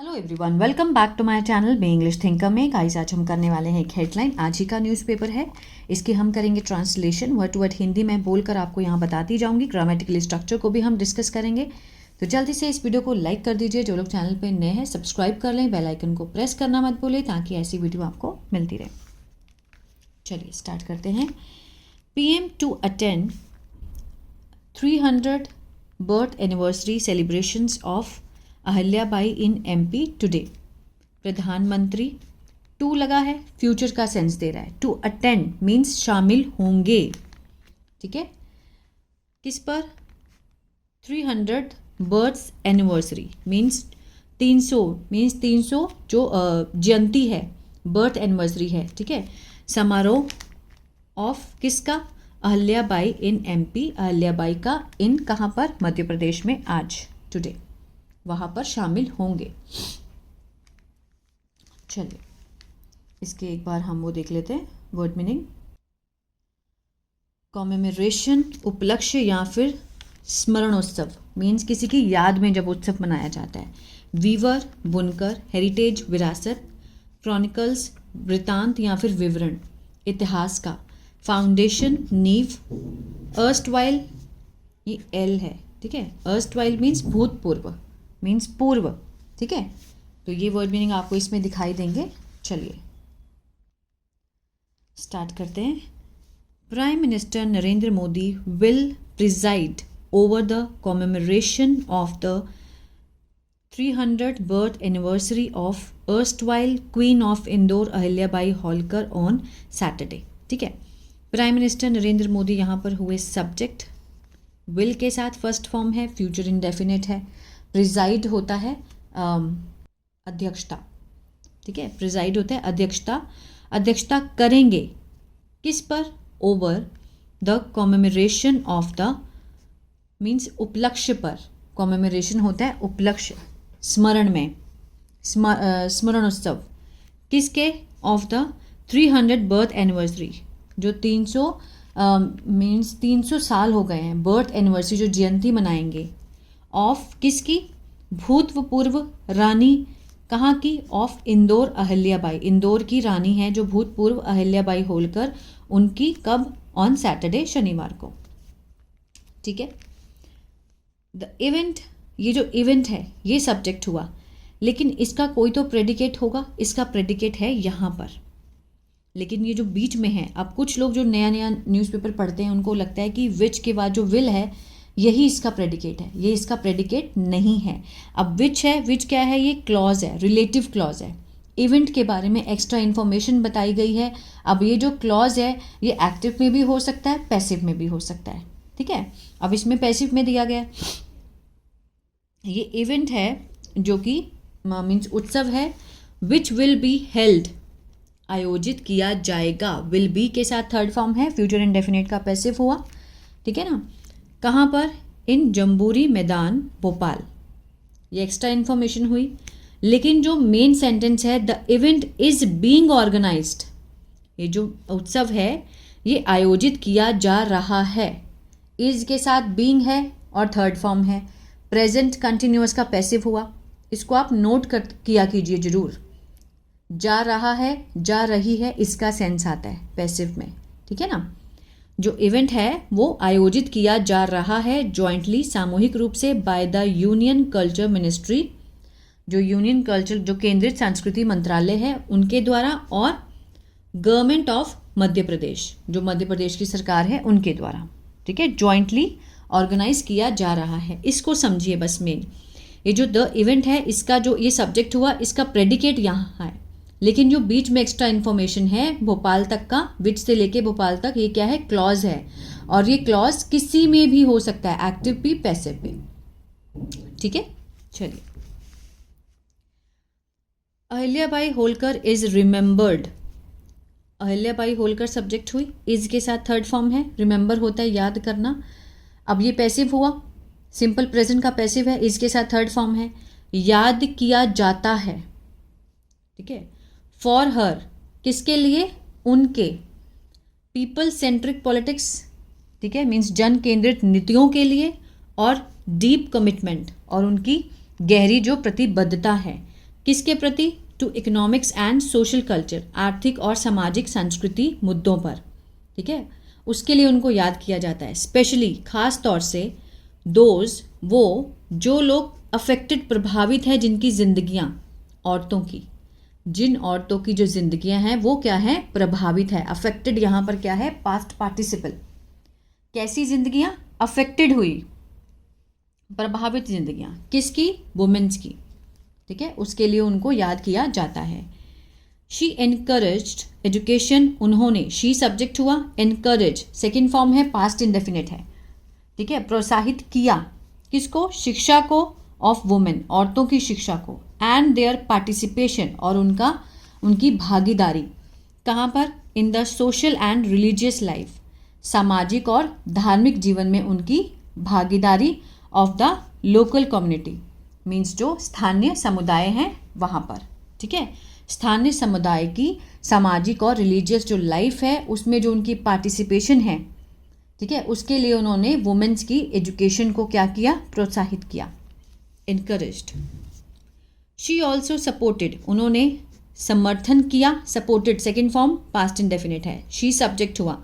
Hello everyone, welcome back to my channel Be English Thinker में। Guys, आज हम करने वाले हैं एक हेडलाइन। आज ही का न्यूज़पेपर है, इसकी हम करेंगे translation. Word to word Hindi में बोलकर आपको यहाँ बताती जाऊँगी। ग्रामेटिकल स्ट्रक्चर को भी हम डिस्कस करेंगे। तो जल्दी से इस वीडियो को लाइक कर दीजिए। जो लोग चैनल पर नए हैं सब्सक्राइब कर लें, बेल आइकन को प्रेस करना मत भूलें ताकि ऐसी वीडियो आपको मिलती रहे। चलिए स्टार्ट करते हैं। PM to attend 300 birth anniversary celebrations of Ahilyabai in MP today. प्रधानमंत्री, टू लगा है, फ्यूचर का सेंस दे रहा है। टू अटेंड मीन्स शामिल होंगे, ठीक है। किस पर? 300 बर्थ्स एनिवर्सरी मीन्स 300 जो जयंती है, बर्थ एनिवर्सरी है, ठीक है। समारोह ऑफ किसका? अहिल्याबाई इन MP। अहिल्याबाई का इन कहाँ पर? मध्य प्रदेश में आज, टुडे, वहाँ पर शामिल होंगे। चलिए इसके एक बार हम वो देख लेते हैं वर्ड मीनिंग। कॉमेमोरेशन, उपलक्ष्य या फिर स्मरणोत्सव मीन्स किसी की याद में जब उत्सव मनाया जाता है। वीवर, बुनकर। हेरिटेज, विरासत। क्रॉनिकल्स, वृतांत या फिर विवरण, इतिहास का। फाउंडेशन, नींव। अर्स्टवाइल, ये एल है, ठीक है। अर्स्टवाइल मीन्स भूतपूर्व, मीन्स पूर्व, ठीक है। तो ये वर्ड मीनिंग आपको इसमें दिखाई देंगे। चलिए स्टार्ट करते हैं। Prime minister Narendra Modi will preside over the commemoration of the 300 birth anniversary of erstwhile queen of Indore Ahilyabai Holkar on Saturday, ठीक है। प्राइम मिनिस्टर नरेंद्र मोदी यहाँ पर हुए सब्जेक्ट, विल के साथ फर्स्ट फॉर्म है, फ्यूचर इंडेफिनिट है। प्रिजाइड होता है अध्यक्षता, ठीक है। प्रिजाइड होता है अध्यक्षता। अध्यक्षता करेंगे किस पर? Over the commemoration of the means उपलक्ष्य पर। कॉमेमोरेशन होता है उपलक्ष्य, स्मरण में, स्मरणोत्सव किसके? ऑफ द 300 बर्थ एनिवर्सरी, जो 300 मीन्स 300 साल हो गए हैं, बर्थ एनिवर्सरी जो जयंती मनाएंगे। ऑफ किसकी? भूतपूर्व रानी, कहाँ की? ऑफ इंदौर अहिल्याबाई, इंदौर की रानी है जो भूतपूर्व अहिल्याबाई होलकर, उनकी कब? ऑन सैटरडे, शनिवार को, ठीक है। द इवेंट, ये जो इवेंट है ये सब्जेक्ट हुआ, लेकिन इसका कोई तो प्रेडिकेट होगा। इसका प्रेडिकेट है यहाँ पर, लेकिन ये जो बीच में है, अब कुछ लोग जो नया नया न्यूज़पेपर पढ़ते हैं उनको लगता है कि विच के बाद जो विल है यही इसका प्रेडिकेट है। ये इसका प्रेडिकेट नहीं है। अब विच है, विच क्या है? ये क्लॉज है, रिलेटिव क्लॉज है। इवेंट के बारे में एक्स्ट्रा इन्फॉर्मेशन बताई गई है। अब ये जो क्लॉज है ये एक्टिव में भी हो सकता है, पैसिव में भी हो सकता है, ठीक है। अब इसमें पैसिव में दिया गया, ये इवेंट है जो कि मीन्स उत्सव है, विच विल बी हेल्ड, आयोजित किया जाएगा। विल बी के साथ थर्ड फॉर्म है, फ्यूचर इंडेफिनिट का पैसिव हुआ, ठीक है ना। कहाँ पर? इन जम्बूरी मैदान, भोपाल। ये एक्स्ट्रा इन्फॉर्मेशन हुई, लेकिन जो मेन सेंटेंस है, the event is being organised, ये जो उत्सव है ये आयोजित किया जा रहा है। इज के साथ बीइंग है और थर्ड फॉर्म है। प्रेजेंट कंटिन्यूअस का पैसिव हुआ, इसको आप नोट किया कीजिए जरूर। जा रहा है, जा रही है, इसका सेंस आता है पैसिव में, ठीक है ना। जो इवेंट है वो आयोजित किया जा रहा है जॉइंटली, सामूहिक रूप से, by the union culture ministry, जो यूनियन कल्चर जो केंद्रीय संस्कृति मंत्रालय है उनके द्वारा, और गवर्नमेंट ऑफ मध्य प्रदेश, जो मध्य प्रदेश की सरकार है उनके द्वारा, ठीक है। जॉइंटली ऑर्गेनाइज किया जा रहा है, इसको समझिए बस। मेन ये जो द इवेंट है, इसका जो ये सब्जेक्ट हुआ, इसका प्रेडिकेट यहाँ है, लेकिन जो बीच में एक्स्ट्रा इन्फॉर्मेशन है भोपाल तक का, विच से लेके भोपाल तक, ये क्या है? क्लॉज है। और ये क्लॉज किसी में भी हो सकता है, एक्टिव भी, पैसिव भी, ठीक है। चलिए, Ahilyabai Holkar is remembered. Ahilyabai Holkar subject हुई, इज के साथ थर्ड फॉर्म है, रिमेंबर होता है याद करना। अब ये पैसिव हुआ, सिंपल प्रेजेंट का पैसिव है, इज के साथ थर्ड फॉर्म है, याद किया जाता है, ठीक है। फॉर हर, किसके लिए? उनके। पीपल सेंट्रिक पॉलिटिक्स, ठीक है, मीन्स जन केंद्रित नीतियों के लिए। और डीप कमिटमेंट, और उनकी गहरी जो प्रतिबद्धता है, किसके प्रति? To economics and social culture, आर्थिक और सामाजिक सांस्कृतिक मुद्दों पर, ठीक है, उसके लिए उनको याद किया जाता है। स्पेशली, खास तौर से, दोज, वो जो लोग अफेक्टेड, प्रभावित है, जिनकी जिंदगियां, औरतों की, जिन औरतों की जो जिंदगियां हैं वो क्या है? प्रभावित है। अफेक्टेड यहाँ पर क्या है? Past participle. कैसी जिंदगियां? अफेक्टेड हुई, प्रभावित जिंदगियां, किसकी? वुमेन्स की, ठीक है, उसके लिए उनको याद किया जाता है। शी एनकरेज्ड एजुकेशन, उन्होंने, शी सब्जेक्ट हुआ, एनकरेज सेकेंड फॉर्म है, पास्ट इंडेफिनिट है, ठीक है, प्रोत्साहित किया, किसको? शिक्षा को, ऑफ वुमेन, औरतों की शिक्षा को, एंड देयर पार्टिसिपेशन, और उनकी भागीदारी, कहाँ पर? In the social and religious life, सामाजिक और धार्मिक जीवन में उनकी भागीदारी, of the local community, means जो स्थानीय समुदाय हैं वहाँ पर, ठीक है, स्थानीय समुदाय की सामाजिक और रिलीजियस जो लाइफ है उसमें जो उनकी पार्टिसिपेशन है, ठीक है, उसके लिए उन्होंने वुमेन्स की एजुकेशन को क्या किया? प्रोत्साहित किया, इनकरेज्ड। शी ऑल्सो सपोर्टेड, उन्होंने समर्थन किया, supported second form, past indefinite है, शी सब्जेक्ट हुआ,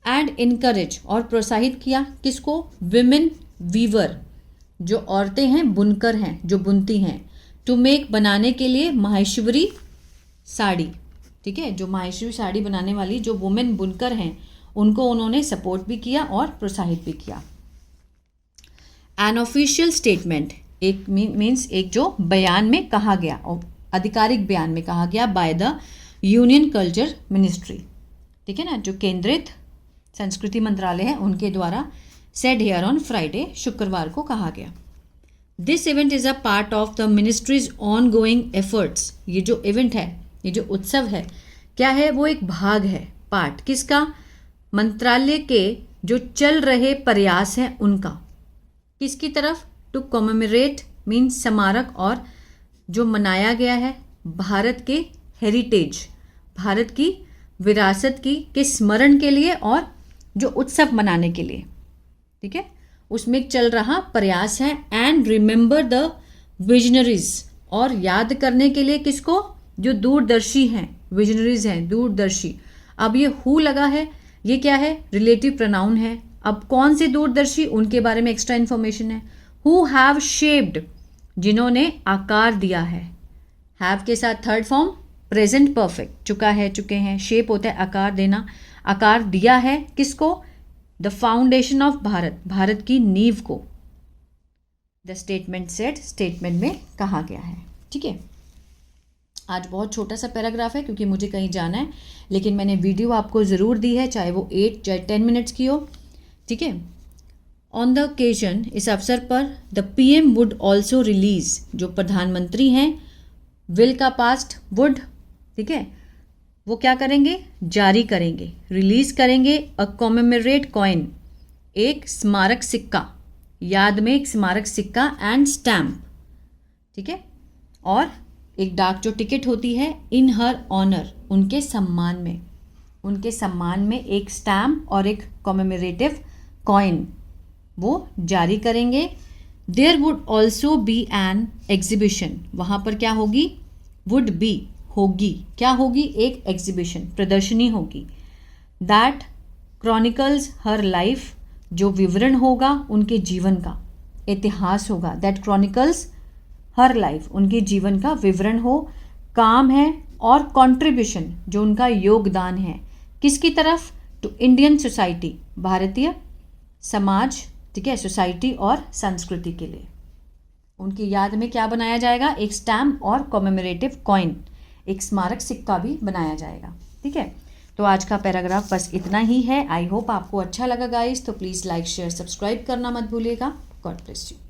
एंड इनकरेज, और प्रोत्साहित किया, किसको? विमेन वीवर, जो औरतें हैं, बुनकर हैं, जो बुनती हैं, टू मेक, बनाने के लिए, माहेश्वरी साड़ी, ठीक है, जो माहेश्वरी साड़ी बनाने वाली जो वुमेन बुनकर हैं उनको उन्होंने सपोर्ट भी किया और प्रोत्साहित भी किया। एन ऑफिशियल स्टेटमेंट, एक मीन्स एक जो बयान में कहा गया, आधिकारिक बयान में कहा गया, by the union culture ministry, ठीक है ना, जो केंद्रित संस्कृति मंत्रालय है उनके द्वारा, सेड हेयर ऑन फ्राइडे, शुक्रवार को कहा गया। This event is a part of the ministries on going efforts, ये जो इवेंट है, ये जो उत्सव है, क्या है? वो एक भाग है, पार्ट, किसका? मंत्रालय के जो चल रहे प्रयास हैं उनका, किसकी तरफ? टू कॉमेमोरेट, मीन्स स्मारक, और जो मनाया गया है भारत के हेरिटेज, भारत की विरासत की के स्मरण के लिए, और जो उत्सव मनाने के लिए, ठीक है, उसमें चल रहा प्रयास है। एंड रिमेंबर द विजनरीज, और याद करने के लिए किसको? जो दूरदर्शी हैं, विजनरीज हैं, दूरदर्शी। अब ये हु लगा है, ये क्या है? रिलेटिव प्रोनाउन है। अब कौन से दूरदर्शी? उनके बारे में एक्स्ट्रा इन्फॉर्मेशन है। हु हैव शेप्ड, जिन्होंने आकार दिया है, हैव के साथ थर्ड फॉर्म प्रेजेंट परफेक्ट, चुका है, चुके हैं, शेप होता है आकार देना, आकार दिया है किसको? The foundation of Bharat, Bharat की नींव को। द स्टेटमेंट सेड, स्टेटमेंट में कहा गया है, ठीक है। आज बहुत छोटा सा पैराग्राफ है क्योंकि मुझे कहीं जाना है, लेकिन मैंने वीडियो आपको ज़रूर दी है, चाहे वो 8 चाहे 10 मिनट्स की हो, ठीक है। ऑन द ओकेजन, इस अवसर पर, the PM would also release, जो प्रधानमंत्री हैं, विल का पास्ट वुड, ठीक है, वो क्या करेंगे? जारी करेंगे, रिलीज करेंगे, अ कॉमेमोरेट कॉइन, एक स्मारक सिक्का, याद में एक स्मारक सिक्का, एंड स्टैम्प, ठीक है, और एक डाक जो टिकट होती है, इन हर ऑनर, उनके सम्मान में, उनके सम्मान में एक स्टैम्प और एक कॉमेमोरेटिव कॉइन वो जारी करेंगे। There would also be an exhibition, वहाँ पर क्या होगी? वुड बी, होगी, क्या होगी? एक एग्जीबिशन, प्रदर्शनी होगी। दैट क्रॉनिकल्स हर लाइफ, जो विवरण होगा उनके जीवन का, इतिहास होगा। दैट क्रॉनिकल्स हर लाइफ, उनके जीवन का विवरण हो, काम है, और कंट्रीब्यूशन, जो उनका योगदान है, किसकी तरफ? To Indian society, Bharatiya Samaj, ठीक है, सोसाइटी और संस्कृति के लिए। उनकी याद में क्या बनाया जाएगा? एक स्टैम्प और कॉमेमोरेटिव कॉइन, एक स्मारक सिक्का भी बनाया जाएगा, ठीक है। तो आज का पैराग्राफ बस इतना ही है। आई होप आपको अच्छा लगा गाइस, तो प्लीज़ लाइक शेयर सब्सक्राइब करना मत भूलिएगा। God bless you.